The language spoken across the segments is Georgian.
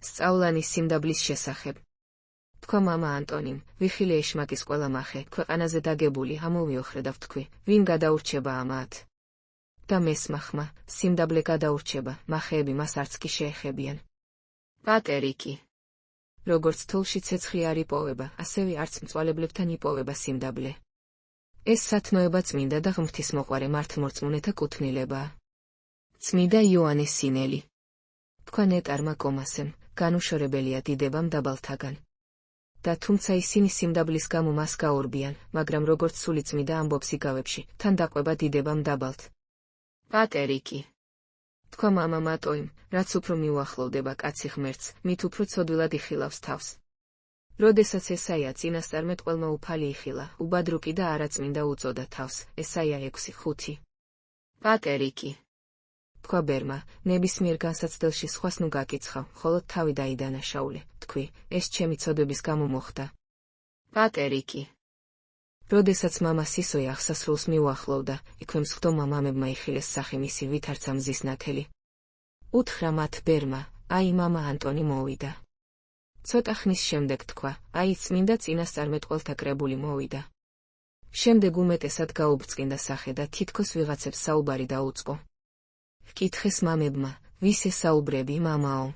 სწავლანის სიმდაბლის შესახებ. თქვა მამა ანტონიმ, ვიხილე ეშმაკის ყველა მახე, ქვეყანაზე დაგებული, ამოვიოხრე და ვთქვი, ვინ გადაურჩება ამათ. და მესმა ხმა, სიმდაბლე გადაურჩება, მახეები მას არც კი შეეხებიან. პატერიკი. როგორც თოლში ცეცხლი არ იპოვება, ასევე არც მწვალებლებთან იპოვება სიმდაბლე. ეს სათნოება წმინდა და ღვთისმოყვარე მართლმორწმუნეთა კუთვნილებაა. წმინდა იოანეს სინელი. თქვა ნეტარმა კომასემ, განუშორებელია დიდებამ დაბალთაგან. და თუმცა ისინი სიმდაბლის გამო მას გაურბიან, მაგრამ როგორც სული წმინდა ამბობს იგავებში, თან დაყვება დიდებამ დაბალთ. პატერიკი. თქვა მამა მატოიმ, რაც უფრო მიუახლოვდება კაცი ღმერთს, მით უფრო ცოდვილად იხილავს თავს. როდესაც ესაია წინასწარმეტ ყველმა უფალი იხილა, უბადრუკი და არაწმინდა უწოდა თავს, ესაია 6:5. პატერიკი. თქვა ბერმა, ნებისმიერ განსაცდელში სხვას ნუ გაკიცხავ, ხოლო თავი დაიდანაშაულე, თქვი, ეს ჩემი ცოდვების გამო მოხდა. პატერიკი. როდესაც მამა სისოი აღსასრულს მიუახლოვდა, იქვე მსხდომა მამებმა იხილეს სახე მისი ვით არც ამ მზის ნათელი. უთხრა მათ ბერმა, აი მამა ანტონი მოვიდა. ცოტა ხნის შემდეგ თქვა, აი წმინდა წინასწარმეტ ყველთა კრებული მოვიდა. შემდეგ უმეტესად გაუბწყინდა სახე და თითქოს ვიღაცებს საუბარი დაუწყო. ჰკითხეს მამებმა, ვის ესაუბრები მამაო?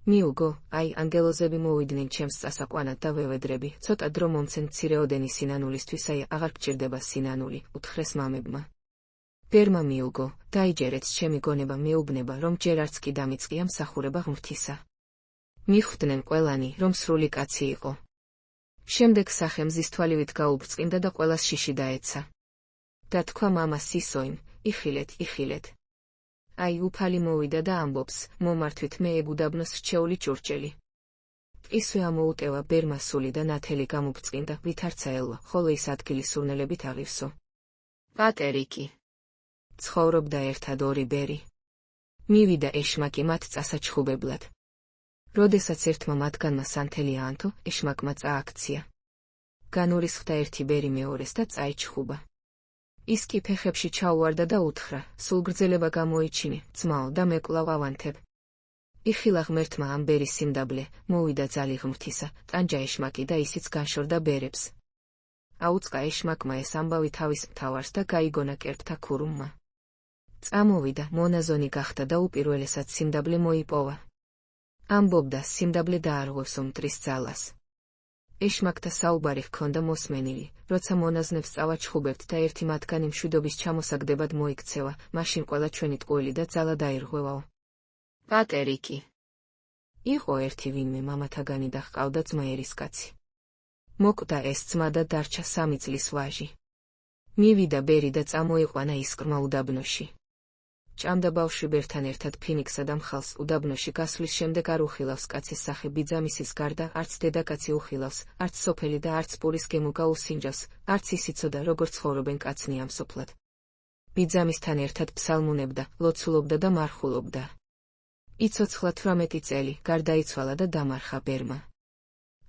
მიუგო, აი ანგელოზები მოვიდნენ ჩემს წასაყვანად და ვევედრები, ცოტა დრო მომცენ მცირეოდენი სინანულისთვის, აი აღარ გჭირდება სინანული, უთხრეს მამებმა. ბერმა მიუგო, დაიჯერეთ ჩემი გონება მეუბნება, რომ ჯერ არც კი დამიწყია მსახურება ღმრთისა. მიხვდნენ ყველანი, რომ სრული კაცი იყო. შემდეგ სახე მზის თვალივით გაუბრწყინდა და ყველას შიში დაეცა. და თქვა მამას სისოიმ, იხილეთ, იხილეთ. აი უფალი მოვიდა და ამბობს, მომართვით მე ეგ უდაბნოს რჩეული ჭურჭელი. ისვე ამოუტევა ბერმა სული და ნათელი გამობწყინდა, ვით არც აელვა, ხოლო ის ადგილი სურნელებით აღივსო. პატერიკი. ცხოვრობდა ერთად ორი ბერი. მივიდა ეშმაკი მათ წასაჩხუბებლად. როდესაც ერთმა მათგანმა სანთელი აანთო, ეშმაკმა წააქცია. განურისხდა ერთი ბერი მეორეს და წაიჩხუბა. ის კი ფეხებში ჩაუვარდა და უთხრა, სულ გრძელება გამოიჩინე, ძმაო და მე კვლავ ავანთებ. იხილა ღმერთმა ამ ბერის სიმდაბლე, მოვიდა ძალი ღმრთისა, ტანჯა ეშმაკი და ისიც განშორდა ბერებს. აუწყა ეშმაკმა ეს ამბავი თავის მთავარს და გაიგონა კერპთა ქურუმმა. წამოვიდა, მონაზონი გახდა და უპირველესად სიმდაბლე მოიპოვა. ამბობდა, სიმდაბლე დაარღვევს მტრის ძალას. ეშმაკთა საუბარი ჰქონდა მოსმენილი, როცა მონაზნებს წავაჩხუბებთ და ერთი მათგანი მშვიდობის ჩამოსაგდებად მოიქცევა, მაშინ ყველა ჩვენი ტყუილი და ძალა დაირღვევაო. პატერიკი. იყო ერთი ვინმე მამათაგანი და ჰყავდა ძმა ერისკაცი. მოკვდა ეს ძმა და დარჩა 3 წლის ვაჟი. მივიდა ბერი და წამოიყვანა ისკრმა უდაბნოში. ჭამდა ბავშვი ბერთან ერთად ფინიქსა და მხალს უდაბნოში გასვლის შემდეგ არ უხილავს კაცის სახე ბიძამისის გარდა, არც დედაკაცი უხილავს, არც სოფელი და არც პურის გემო გაუსინჯავს, არც ის იცოდა როგორ ცხოვრობენ კაცნი ამ სოფლად. ბიძამისთან ერთად ფსალმუნებდა, ლოცულობდა და მარხულობდა. იცოცხლა 18 წელი, გარდაიცვალა და დამარხა ბერმა.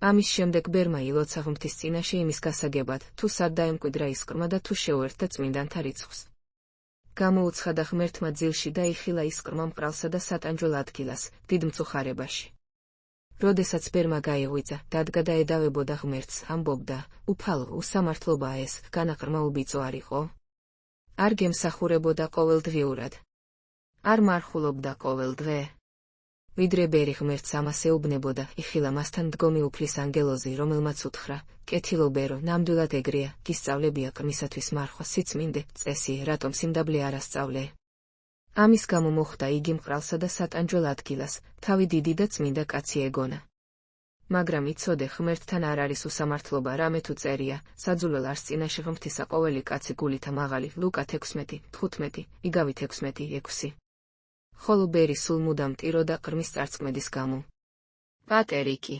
ამის შემდეგ ბერმა ილოცა ღმრთის წინაშე იმის გასაგებად, თუ სად დაემკვიდრა ისკრმა და თუ შეუერთდა წმინდანთა რიცხვს. გამოუცხადა ღმერთმა ძილში და იხილა ისკრმა მყრალსა და სატანჯვალ ადგილას, დიდ მწუხარებაში. როდესაც ბერმა გაიღვიძა, დადგა და ედავებოდა ღმერთს, ამბობდა, უფალო, უსამართლობაა ეს, განაყრმა უბიწო არ იყო? არ გემსახურებოდა ყოველდღიურად? არ მარხულობდა ყოველდღე? ვიდრე ბერი ღმერთს ამას ეუბნებოდა, იხილა მასთან მდგომი უფლის ანგელოზი, რომელმაც უთხრა, კეთილო ბერო, ნამდვილად ეგრეა, გისწავლებია ყრმისათვის მარხვა სიწმინდე, წესი, რატომ სიმდაბლე არ ასწავლე? ამის გამო მოხვდა იგი მყრალსა და სატანჯვალ ადგილას, თავი დიდი და წმინდა კაცი ეგონა. მაგრამ იცოდე, ღმერთთან არ არის უსამართლობა, რამე თუ წერია, საძულელ არს წინაშე ღმრთისა ყოველი კაცი გულითა მაღალი, ლუკა 16:15, იგავით 6:6. ხოლო ბერი სულ მუდამ ტიროდა ყრმის წარწმედის გამო. პატერიკი.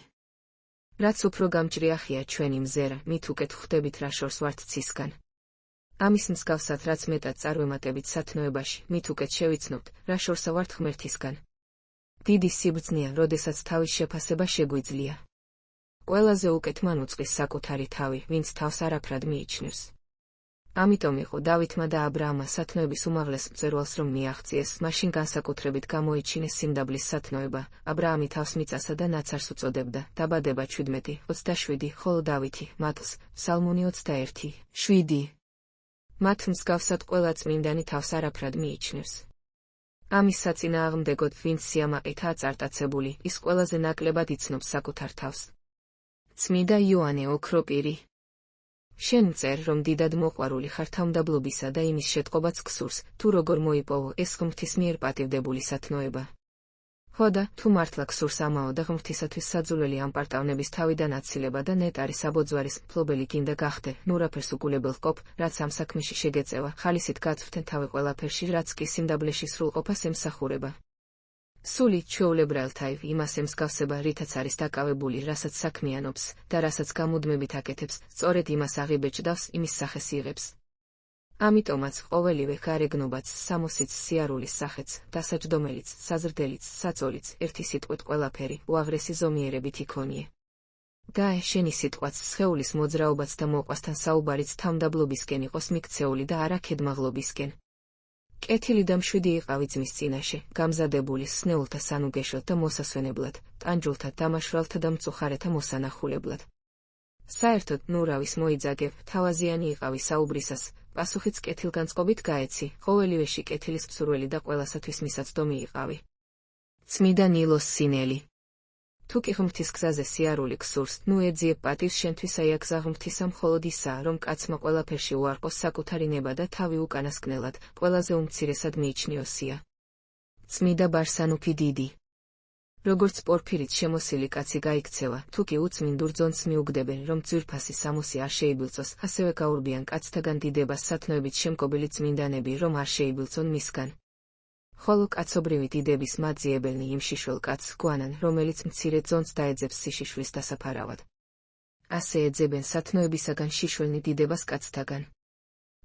რაც უფრო გამჭრიახია ჩვენი მზერა, მით უკეთ ხვდებით რა შორს ვართ ცისგან. ამის მსგავსად რაც მეტად წარვემატებით სათნოებაში, მით უკეთ შევიცნობთ, რა შორსა ვართ ღმერთისგან. დიდი სიბრძნეა, როდესაც თავის შეფასება შეგვიძლია. ყველაზე უკეთ მან უწყის საკუთარი თავი, ვინც თავს არაფრად მიიჩნევს. ამიტომ იყო დავითმა და აბრაამმა სათნოების უმაღლეს მწვერვალს რომ მიაღწიეს, მაშინ განსაკუთრებით გამოიჩინეს სიმდაბლის სათნოება. აბრაამი თავს მიწასა და ნაცარს უწოდებდა. დაბადება 17:27, ხოლო დავითი, მათლს, ფსალმუნი 21:7. მათ მსგავსად ყველა წმინდანი თავს არაფრად მიიჩნევს. ამის საწინააღმდეგოდ ვინც სიამაყითაა წარტაცებული, ის ყველაზე ნაკლებად იცნობს საკუთარ თავს. წმიდა იოანე ოქროპირი. შენ მწერ, რომ დიდად მოყვარული ხარ თავმდაბლობისა და იმის შეტყობაც გსურს, თუ როგორ მოიპოვო ეს ღმრთის მიერ პატივდებული სათნოება. ხოდა, თუ მართლა გსურს ამაო და ღმრთისათვის საძულველი ამ პარტავნების თავიდან აცილება და ნეტარი საბოძვარის მფლობელი გინდა გახდე, ნურაფერს უგულებელ ყოფ, რაც ამ საქმეში შეგეწევა, ხალისით გაწვდენ თავი ყველაფერში, რაც კი სიმდაბლეში სრულყოფას ემსახურება. სული ჩვეულებრალთაივ იმას ემსგავსება, რითაც არის დაკავებული, რასაც საქმიანობს და რასაც გამუდმებით აკეთებს, სწორედ იმას აღიბეჭდავს, იმის სახეს იღებს. ამიტომაც ყოველივე გარეგნობაც, სამოსიც, სიარულის სახეც, დასაჯდომელიც, საზრდელიც, საწოლიც, ერთი სიტყვით ყველაფერი, უაღრესი ზომიერებით იქონიე. და შენი სიტყვაც, სხეულის მოძრაობაც და მოყვასთან საუბარიც თავმდაბლობისკენ იყოს მიქცეული და არა ქედმაღლობისკენ. კეთილი და მშვიდი იყავი ძმის წინაშე, გამზადებული სნეულთა სანუგეშოდ და მოსასვენებლად, ტანჯულთა, დამაშვრალთა და მწუხარეთა მოსანახულებლად. საერთოდ ნურავის მოიძაგებ, თავაზიანი იყავი საუბრისას, პასუხიც კეთილგანწყობით გაეცი, ყოველივეში კეთილის მსურველი და ყველასათვის მისაწვდომი იყავი. წმიდა ნილოს სინელი. თუ კი ღმრთის გზაზე სიარული გსურს, ნუ ეძიებ პატივს შენთვის აი აქ ღმრთისა მხოლოდ ისაა, რომ კაცმა ყველაფერში უარყოს საკუთარი ნება და თავი უკანასკნელად, ყველაზე უმცირესად მიიჩნიოსია. წმიდა ბარსანუფი დიდი. როგორც პორფირით შემოსილი კაცი გაიქცევა, თუ კი უწმინდურ ძონს მიუგდებენ, რომ ძვირფასი სამოსი არ შეიბილწოს, ასევე გაურბიან კაცთაგან დიდებას სათნოებით შემკობილი წმინდანები, რომ არ შეიბილწონ მისგან. ხოლო კაცობრივი დიდების მაძიებელნი იმ შიშველ კაცს გვანან, რომელიც მცირე ძონს დაეძებს სიშიშვლის დასაფარავად. ასე ეძებენ სათნოებისაგან შიშველნი დიდებას კაცთაგან.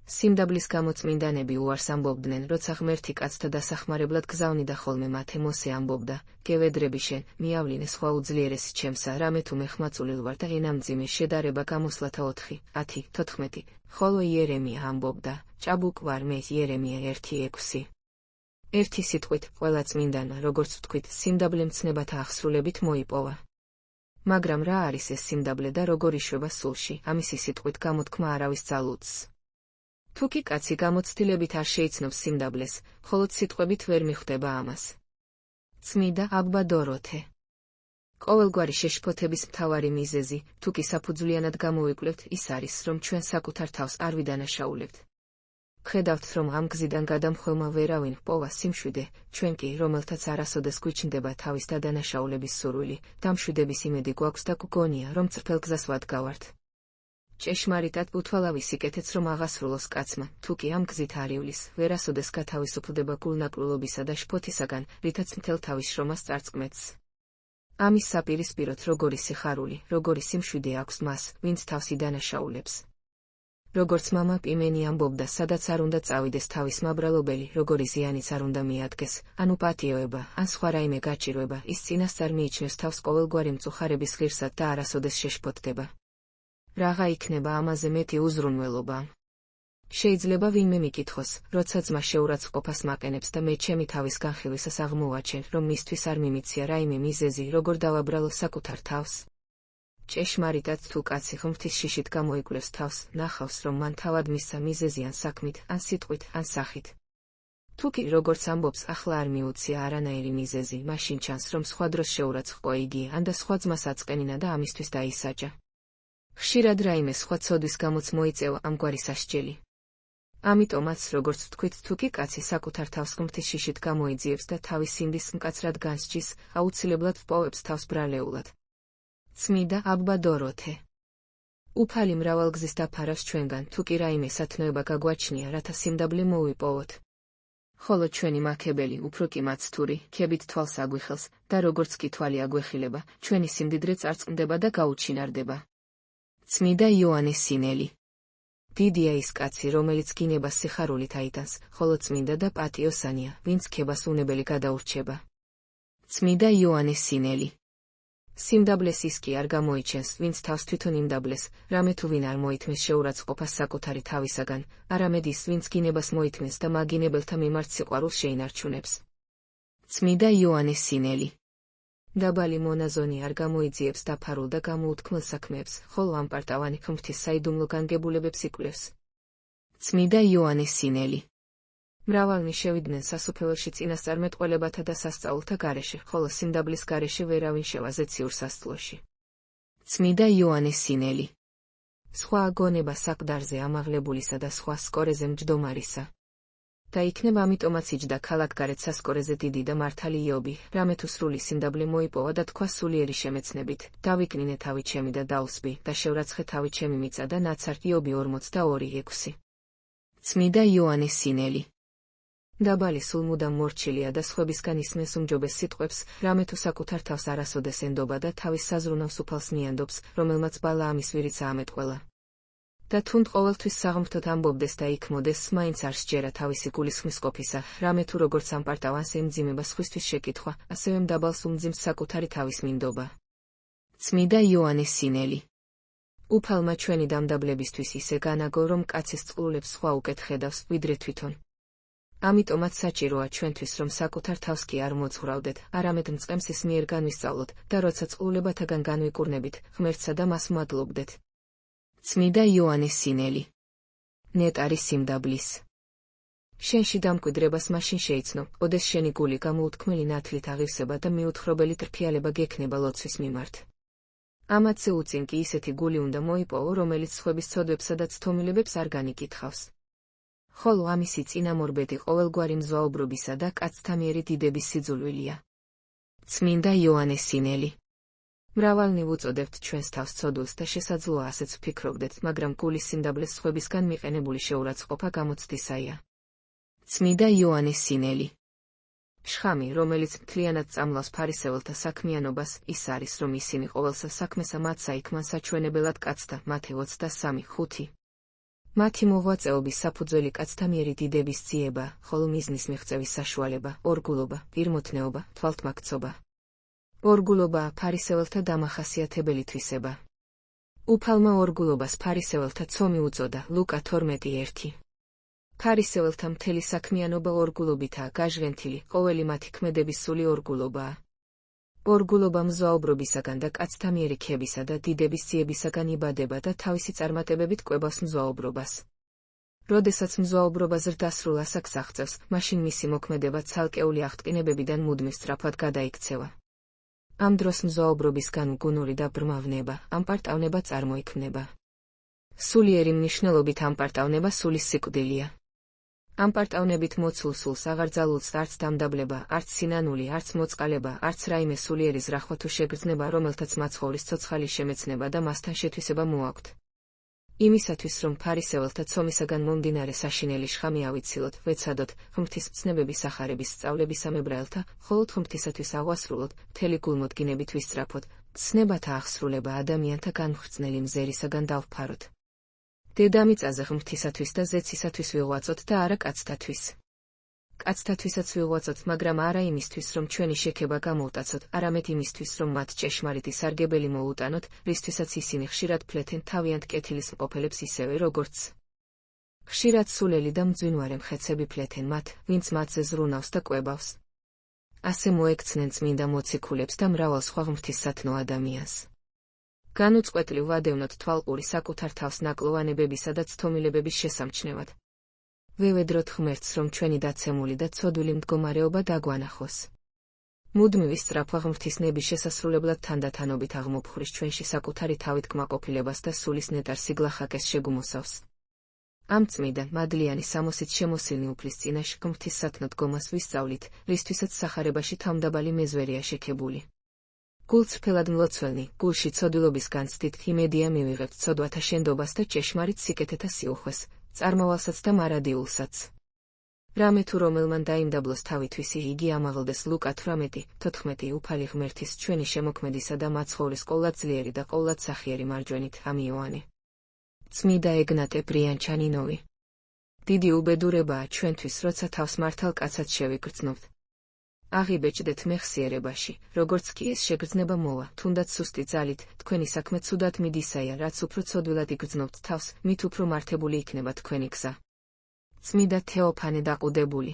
სიმდაბლის გამო წმინდანები უარს ამბობდნენ, როცა ღმერთი კაცთა დასახმარებლად გზავნიდა ხოლმე მათე მოსე ამბობდა, გევედრები შენ, მიავლინე სხვა უძლიერესი ჩემსა, რამე თუ მე ხმაწულილ ვარ და ენამძიმე შედარება გამოსვლათა 4, 10, 14, ხოლო იერემია ამბობდა, ჭაბუკ ვარ მე იერემია 1:6. ერთი სიტყვით, ყველა წმინდანა, როგორც ვთქვით, სიმდაბლე მცნებათა აღსრულებით მოიპოვა. მაგრამ რა არის ეს სიმდაბლე და როგორ იშვება სულში, ამისი სიტყვით გამოთქმა არავის ძალუძს. თუ კი კაცი გამოცდილებით არ შეიცნობს სიმდაბლეს, მხოლოდ სიტყვებით ვერ მიხვდება ამას. წმიდა აბა დოროთე. ყოველგვარი შეშფოთების მთავარი მიზეზი, თუ კი საფუძვლიანად გამოვიკვლევთ, ის არის, რომ ჩვენ საკუთარ თავს არ ვიდანაშაულებთ. ხედავთ, რომ ამ გზიდან გადამხველმა ვერავინ ჰპოვა სიმშვიდე, ჩვენ კი, რომელთაც არასოდეს გვიჩნდება თავის დადანაშაულების სურვილი, დამშვიდების იმედი გვაქვს და გვგონია, რომ წრფელ გზას ვადგავართ. ჭეშმარიტად უთვალავი სიკეთეც რომ აღასრულოს კაცმა, თუ კი ამ გზით არ ივლის, ვერასოდეს გათავისუფლდება გულნაკრულობისა და შფოთისაგან, რითაც მთელ თავის შრომას წარწმეთს. ამის საპირისპიროდ როგორი სიხარული, როგორი სიმშვიდე აქვს მას, ვინც თავს იდანაშაულებს. როგორც მამა პიმენი ამბობდა, სადაც არ უნდა წავიდეს თავის მაბრალობელი, როგორი ზიანიც არ უნდა მიადგეს, ანუ პატიოება, ან სხვა რაიმე გაჭირვება, ის წინასწარ მიიჩნევს თავს ყოველგვარი მწუხარების ღირსად და არასოდეს შეშფოთდება. რაღა იქნება ამაზე მეტი უზრუნველობა? შეიძლება ვინმე მიკითხოს, როცა ძმა შეურაცხყოფას მაყენებს და მე ჩემი თავის განხილვისას აღმოვაჩენ, რომ მისთვის არ მიმიცია რაიმე მიზეზი, როგორ დავაბრალო საკუთარ თავს. ჭეშმარიტად თუ კაცი ღმრთის შიშით გამოიკვლევს თავს, ნახავს, რომ მან თავად მისცა მიზეზი ან საქმით, ან სიტყვით, ან სახით. თუ კი როგორც ამბობს, ახლა არ მიუცია არანაირი მიზეზი, მაშინ ჩანს, რომ სხვა დროს შეურაცხყო იგი, ან და სხვა ძმას აწყენინა და ამისთვის დაისაჯა. ხშირად რაიმე სხვა ცოდვის გამოც მოიწევა ამგვარი სასჯელი. ამიტომაც, როგორც ვთქვით, თუ კი კაცი საკუთარ თავს ღმრთის შიშით გამოიძიებს და თავის სიმდის მკაცრად განსჯის, აუცილებლად ვპოვებს თავს ბრალეულად. წმიდა აბა დოროთე. უფალი მრავალგზის დაფარავს ჩვენგან, თუ კი რაიმე სათნოება გაგვაჩნია, რათა სიმდაბლე მოვიპოვოთ. ხოლო ჩვენი მაქებელი, უფრო კი მაცთური, ქებით თვალს აგვიხელს და როგორც კი თვალი აგვეხილება, ჩვენი სიმდიდრე წარწყმდება და გაუჩინარდება. წმიდა იოანეს სინელი. დიდია ის კაცი, რომელიც გინებას სიხარულით აიტანს, ხოლო წმინდა და პატიოსანია, ვინც ქებას უნებელი გადაურჩება. წმიდა იოანეს სინელი. სიმდაბლეს ის კი არ გამოიჩენს, ვინც თავს თვითონ იმდაბლეს, რამე თუ ვინ არ მოითმის შეურაცხყოფას საკუთარი თავისაგან, არამედ ის, ვინც გინებას მოითმის და მაგინებელთა მიმართ სიყვარულს შეინარჩუნებს. წმიდა იოანეს სინელი. დაბალი მონაზონი არ გამოიძიებს დაფარულ და გამოუთქმელ საქმეებს, ხოლო ამპარტავანი ღმრთის საიდუმლო განგებულებებს იკვლევს. წმიდა იოანეს სინელი. მრავალნი შევიდნენ სასუფეველში წინასწარმეტყველებათა და სასწაულთა გარეშე, ხოლო სიმდაბლის გარეშე ვერავინ შევაზე ციურ სასწლოში. წმიდა იოანეს სინელი. სხვა აგონება საყდარზე ამაღლებულისა და სხვა სკორეზე მჯდომარისა. და იქნებ ამიტომაც იჯდა ქალაქგარეთ სასკორეზე დიდი და მართალი იობი, რამე თუ სრული სიმდაბლე მოიპოვა და თქვა სულიერი შემეცნებით, დავიკნინე თავი ჩემი და დაუსვი და შევრაცხე თავი ჩემი მიწა და ნაცარ იობი 42:6. წმიდა იოანეს სინელი. დაბალი სულ მუდამ მორჩილია და სხვებისგან ისმენს უმჯობეს სიტყვებს, რამე თუ საკუთარ თავს არასოდეს ენდობა და თავის საზრუნავს უფალს მიანდობს, რომელმაც ბალაამის ვირიც აამეტყველა. და თუნდ ყოველთვის საღმრთოდ ამბობდეს და იქ მოდეს, მაინც არ სჯერა თავისი გულისხმის ყოფისა, რამე თუ როგორც ამპარტავანს ემძიმება სხვისთვის შეკითხვა, ასევე მდაბალს უმძიმს საკუთარი თავის მინდობა. წმიდა იოანეს სინელი. უფალმა ჩვენი დამდაბლებისთვის ისე განაგო, რომ კაცის წყლულებს სხვა უკეთ ხედავს, ვიდრე თვითონ. ამიტომაც საჭიროა ჩვენთვის, რომ საკუთარ თავს კი არ მოძღვრავდეთ, არამედ მწყემსის მიერ განვისწავლოთ და როცა წყლულებათაგან განვიკურნებით, ღმერთსა და მას ვმადლობდეთ. წმიდა იოანეს სინელი. ნეტარი სიმდაბლის. შენში დამკვიდრებას მაშინ შეიცნო, ოდეს შენი გული გამოუთქმელი ნათლით აღივსება და მიუთხრობელი ტრფიალება გექნება ლოცვის მიმართ. ამათზე უწინ კი ისეთი გული უნდა მოიპოვო, რომელიც სხვების ცოდვებსა და ცდომილებებს არ განიკითხავს. ხოლო ამისი წინამორბედი ყოველგვარი მზვაუბრობისა და კაცთა მიერი დიდების სიძულვილია. წმინდა იოანეს სინელი. მრავალნი ვუწოდებთ ჩვენს თავს ცოდულს და შესაძლოა ასეც ვფიქრობდეთ, მაგრამ გულის სიმდაბლეს სხვებისგან მიყენებული შეურაცხყოფა გამოცდისაია. წმინდა იოანეს სინელი. შხამი, რომელიც მთლიანად წამლავს ფარისეველთა საქმიანობას, ის არის, რომ ისინი ყოველსა საქმესა მათ საიქმან საჩვენებელად კაცთა, მათე 23:5. მათი მოღვაწეობის საფუძველი კაცთა მიერი დიდების ძიება, ხოლო მიზნის მიღწევის საშუალება, ორგულობა, პირმოთნეობა, თვალთმაქცობა. ორგულობა ფარისეველთა დამახასიათებელი თვისება. უფალმა ორგულობას ფარისეველთა ცომი უწოდა, ლუკა 12:1. ფარისეველთა მთელი საქმიანობა ორგულობითაა გაჟღენთილი, ყოველი მათი ქმედების სული ორგულობაა. ორგულობა მზვაუბრობისაგან და კაცთა მიერი ქებისა და დიდების ძიებისაგან იბადება და თავისი წარმატებებით კვებავს მზვაუბრობას. როდესაც მზვაუბრობა ზრდასრულ ასაკს აღწევს, მაშინ მისი მოქმედება ცალკეული აღტკინებებიდან მუდმივ სწრაფად გადაიქცევა. ამ დროს მზვაუბრობისგან უგუნური და ბრმავნება, ამპარტავნება წარმოიქმნება. სულიერი მნიშვნელობით ამპარტავნება სულის სიკვდილია. ამპარტავნებით მოცულ სულს აღარ ძალულს არც დამდაბლება, არც სინანული, არც მოწყალება, არც რაიმე სულიერი ზრახვა თუ შეგრძნება, რომელთაც მაცხოვრის ცოცხალი შემეცნება და მასთან შეთვისება მოაქვთ. იმისათვის, რომ ფარისეველთა ცომისაგან მომდინარე საშინელი შხამი ავიცილოთ, ვეცადოთ, ღმრთის მცნებების ახარების სწავლებისა მებრაელთა, მხოლოდ ღმრთისათვის აღვასრულოთ, მთელი გულმოდგინებით ვისწრაფოთ, ცნებათა აღსრულება ადამიანთა განმხრწნელი მზერისაგან დავფაროთ. დედამიწაზე ღმრთისათვის და ზეცისათვის ვიღვაწოთ და არა კაცთათვის. კაცთათვისაც ვიღვაწოთ, მაგრამ არა იმისთვის, რომ ჩვენი შექება გამოვტაცოთ, არამედ იმისთვის, რომ მათ ჭეშმარიტი სარგებელი მოუტანოთ, რისთვისაც ისინი ხშირად ფლეთენ თავიანთ კეთილის მყოფელებს ისევე, როგორც ხშირად სულელი და მძვინვარე მხეცები ფლეთენ მათ, ვინც მათზე ზრუნავს და კვებავს. ასე მოექცნენ წმინდა მოციქულებს და მრავალ სხვა ღმრთისსათნო ადამიანს. განუწყვეტლი ვადევნოთ თვალყური საკუთარ თავს ნაკლოვანებებისა და ცდომილებების შესამჩნევად. ვევედროთ ღმერთს, რომ ჩვენი დაცემული და ცოდვილი მდგომარეობა დაგვანახოს. მუდმივი სწრაფვა ღმრთის ნების შესასრულებლად თანდათანობით აღმოფხვრის ჩვენში საკუთარი თავით კმაყოფილებას და სულის ნეტარ სიგლახაკეს შეგუმოსავს. ამ წმიდა, მადლიანი სამოსით შემოსილნი უფლის წინაშე ღმრთისსათნო დგომას ვისწავლით, რისთვისაც სახარებაში თავმდაბალი მეზვერია შექებული. გულწრფელად მლოცველნი, გულში ცოდვილობის განცდით იმედია მივიღებთ ცოდვათა შენდობას და ჭეშმარიტ სიკეთეთა სიუხვეს, წარმოვალსაც და მარადიულსაც. რამე თუ რომელმან დაიმდაბლოს თავითვისი, იგი ამაღლდეს ლუკა 18:14 უფალი ღმერთის ჩვენი შემოქმედისა და მაცხოვრის ყოლად ძლიერი და ყოლად სახიერი მარჯვენით, ამ იოანე. წმიდა ეგნატე ბრიანჩანინოვი. დიდი უბედურებაა ჩვენთვის, როცა თავს მართალ კაცად შევიგრძნობთ. აღიბეჭდეთ მეხსიერებაში, როგორც კი ეს შეგრძნება მოვა, თუნდაც სუსტი ძალით, თქვენი საქმე ცუდად მიდისაია, რაც უფრო ცოდვილად იგრძნობთ თავს, მით უფრო მართებული იქნება თქვენი გზა. წმიდა თეოფანე დაყუდებული.